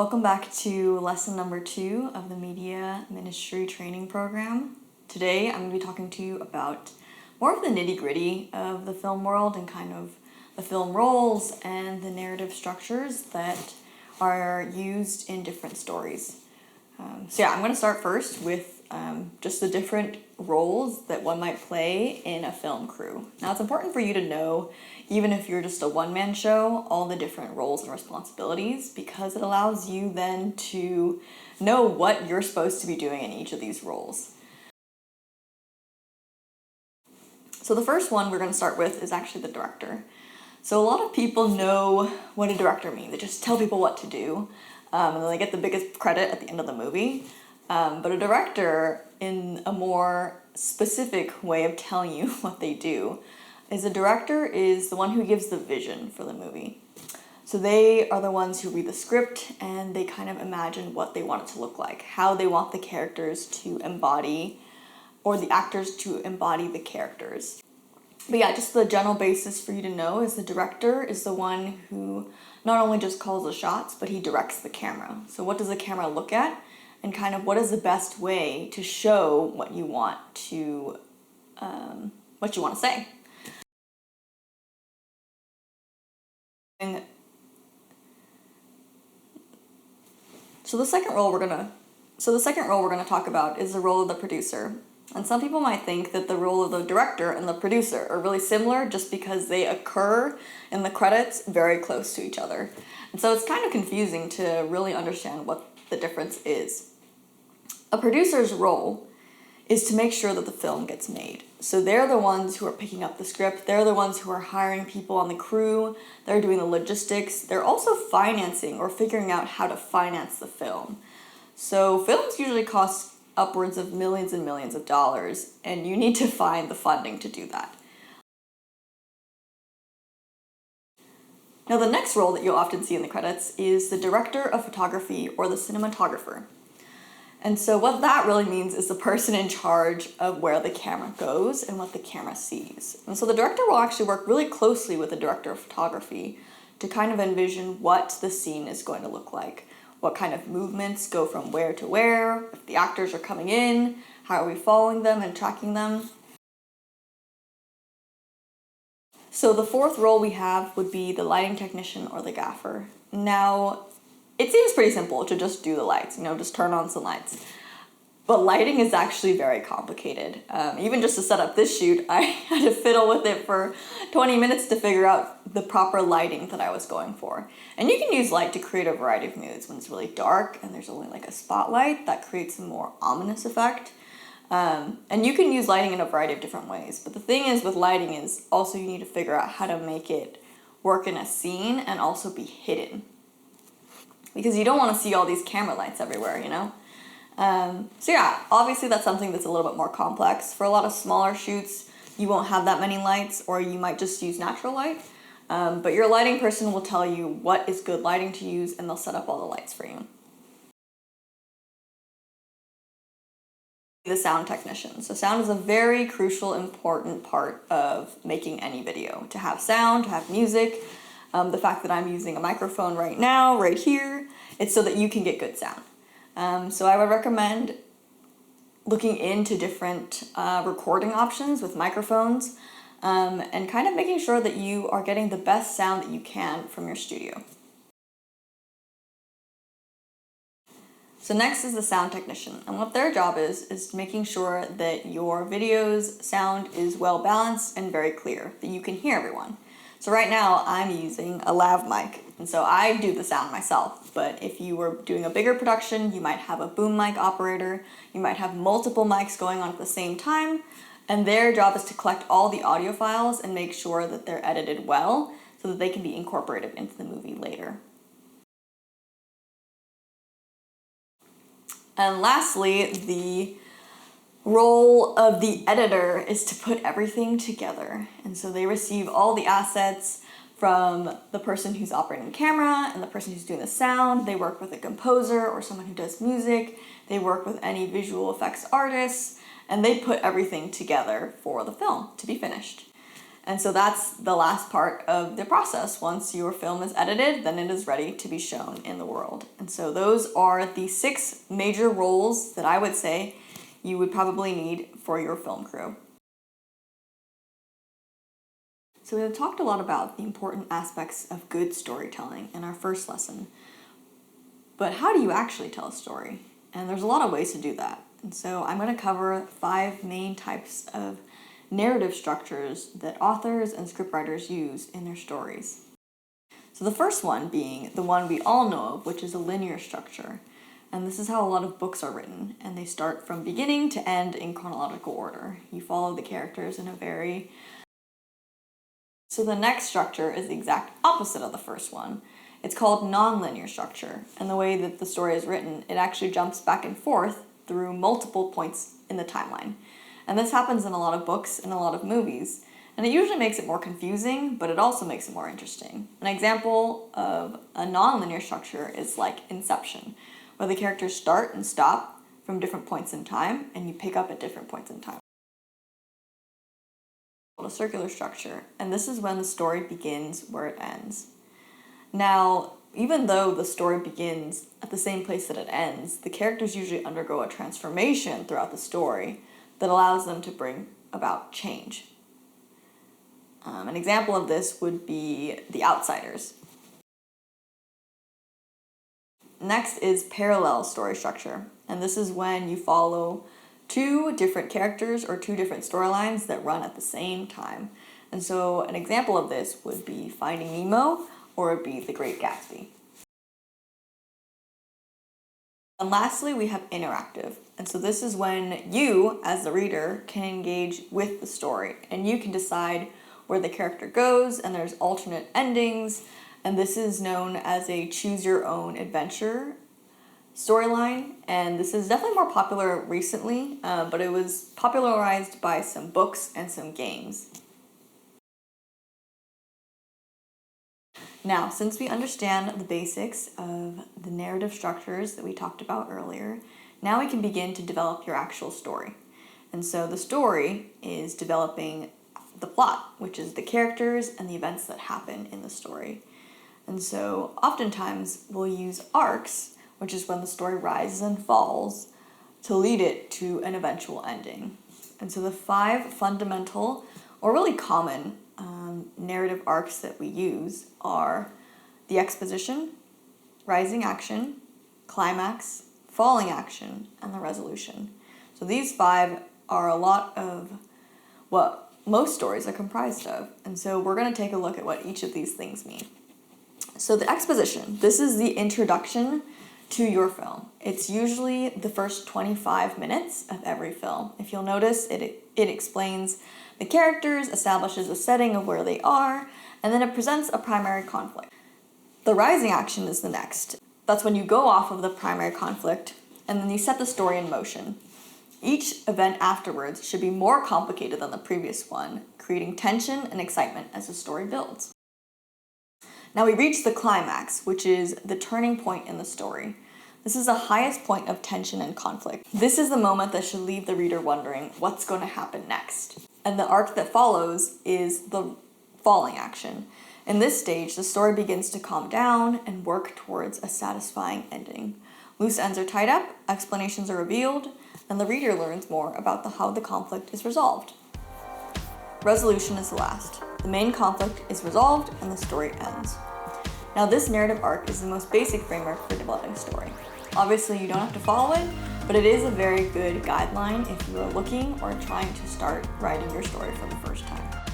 Welcome back to lesson number 2 of the Media Ministry Training Program. Today I'm going to be talking to you about more of the nitty-gritty of the film world and kind of the film roles and the narrative structures that are used in different stories. I'm going to start first with just the different roles that one might play in a film crew. Now, it's important for you to know, even if you're just a one-man show, all the different roles and responsibilities, because it allows you then to know what you're supposed to be doing in each of these roles. So the first one we're going to start with is actually the director. So a lot of people know what a director means. They just tell people what to do, and then they get the biggest credit at the end of the movie. But a director, in a more specific way of telling you what they do, is a director is the one who gives the vision for the movie. So they are the ones who read the script and they kind of imagine what they want it to look like, how they want the characters to embody, or the actors to embody the characters. But yeah, just the general basis for you to know is the director is the one who not only just calls the shots, but he directs the camera. So what does the camera look at? And kind of what is the best way to show what you want to say. And so the second role we're gonna talk about is the role of the producer. And some people might think that the role of the director and the producer are really similar just because they occur in the credits very close to each other. And so it's kind of confusing to really understand what the difference is. A producer's role is to make sure that the film gets made. So they're the ones who are picking up the script, they're the ones who are hiring people on the crew, they're doing the logistics, they're also financing or figuring out how to finance the film. So films usually cost upwards of millions and millions of dollars, and you need to find the funding to do that. Now the next role that you'll often see in the credits is the director of photography or the cinematographer. And so what that really means is the person in charge of where the camera goes and what the camera sees. And so the director will actually work really closely with the director of photography to kind of envision what the scene is going to look like, what kind of movements go from where to where, if the actors are coming in, how are we following them and tracking them. So the fourth role we have would be the lighting technician or the gaffer. Now, it seems pretty simple to just do the lights, just turn on some lights. But lighting is actually very complicated. Even just to set up this shoot, I had to fiddle with it for 20 minutes to figure out the proper lighting that I was going for. And you can use light to create a variety of moods. When it's really dark and there's only like a spotlight, that creates a more ominous effect. And you can use lighting in a variety of different ways. But the thing is with lighting is also you need to figure out how to make it work in a scene and also be hidden. Because you don't want to see all these camera lights everywhere, obviously that's something that's a little bit more complex. For a lot of smaller shoots, you won't have that many lights, or you might just use natural light. But your lighting person will tell you what is good lighting to use, and they'll set up all the lights for you. The sound technician. So sound is a very crucial, important part of making any video. To have sound, to have music. The fact that I'm using a microphone right now, right here, it's so that you can get good sound. So I would recommend looking into different recording options with microphones and kind of making sure that you are getting the best sound that you can from your studio. So next is the sound technician, and what their job is making sure that your video's sound is well balanced and very clear, that you can hear everyone. So right now I'm using a lav mic, and so I do the sound myself, but if you were doing a bigger production, you might have a boom mic operator, you might have multiple mics going on at the same time, and their job is to collect all the audio files and make sure that they're edited well so that they can be incorporated into the movie later. And lastly, the role of the editor is to put everything together. And so they receive all the assets from the person who's operating the camera and the person who's doing the sound. They work with a composer or someone who does music. They work with any visual effects artists, and they put everything together for the film to be finished. And so that's the last part of the process. Once your film is edited, then it is ready to be shown in the world. And so those are the 6 major roles that I would say you would probably need for your film crew. So we have talked a lot about the important aspects of good storytelling in our first lesson. But how do you actually tell a story? And there's a lot of ways to do that. And so I'm going to cover 5 main types of narrative structures that authors and scriptwriters use in their stories. So the first one being the one we all know of, which is a linear structure. And this is how a lot of books are written, and they start from beginning to end in chronological order. You follow the characters in a very... So the next structure is the exact opposite of the first one. It's called non-linear structure, and the way that the story is written, it actually jumps back and forth through multiple points in the timeline. And this happens in a lot of books and a lot of movies. And it usually makes it more confusing, but it also makes it more interesting. An example of a non-linear structure is like Inception, where the characters start and stop from different points in time, and you pick up at different points in time. A circular structure, and this is when the story begins where it ends. Now, even though the story begins at the same place that it ends, the characters usually undergo a transformation throughout the story that allows them to bring about change. An example of this would be The Outsiders. Next is parallel story structure, and this is when you follow 2 different characters or 2 different storylines that run at the same time. And so an example of this would be Finding Nemo, or it would be The Great Gatsby. And lastly, we have interactive. And so this is when you, as the reader, can engage with the story, and you can decide where the character goes, and there's alternate endings, and this is known as a choose-your-own-adventure storyline, and this is definitely more popular recently, but it was popularized by some books and some games. Now, since we understand the basics of the narrative structures that we talked about earlier, now we can begin to develop your actual story. And so the story is developing the plot, which is the characters and the events that happen in the story. And so oftentimes we'll use arcs, which is when the story rises and falls, to lead it to an eventual ending. And so the 5 fundamental, or really common, narrative arcs that we use are the exposition, rising action, climax, falling action, and the resolution. So these 5 are a lot of what most stories are comprised of. And so we're going to take a look at what each of these things mean. So the exposition, this is the introduction to your film. It's usually the first 25 minutes of every film. If you'll notice, it explains the characters, establishes a setting of where they are, and then it presents a primary conflict. The rising action is the next. That's when you go off of the primary conflict, and then you set the story in motion. Each event afterwards should be more complicated than the previous one, creating tension and excitement as the story builds. Now we reach the climax, which is the turning point in the story. This is the highest point of tension and conflict. This is the moment that should leave the reader wondering what's going to happen next. And the arc that follows is the falling action. In this stage, the story begins to calm down and work towards a satisfying ending. Loose ends are tied up, explanations are revealed, and the reader learns more about how the conflict is resolved. Resolution is the last. The main conflict is resolved and the story ends. Now this narrative arc is the most basic framework for developing a story. Obviously you don't have to follow it, but it is a very good guideline if you are looking or trying to start writing your story for the first time.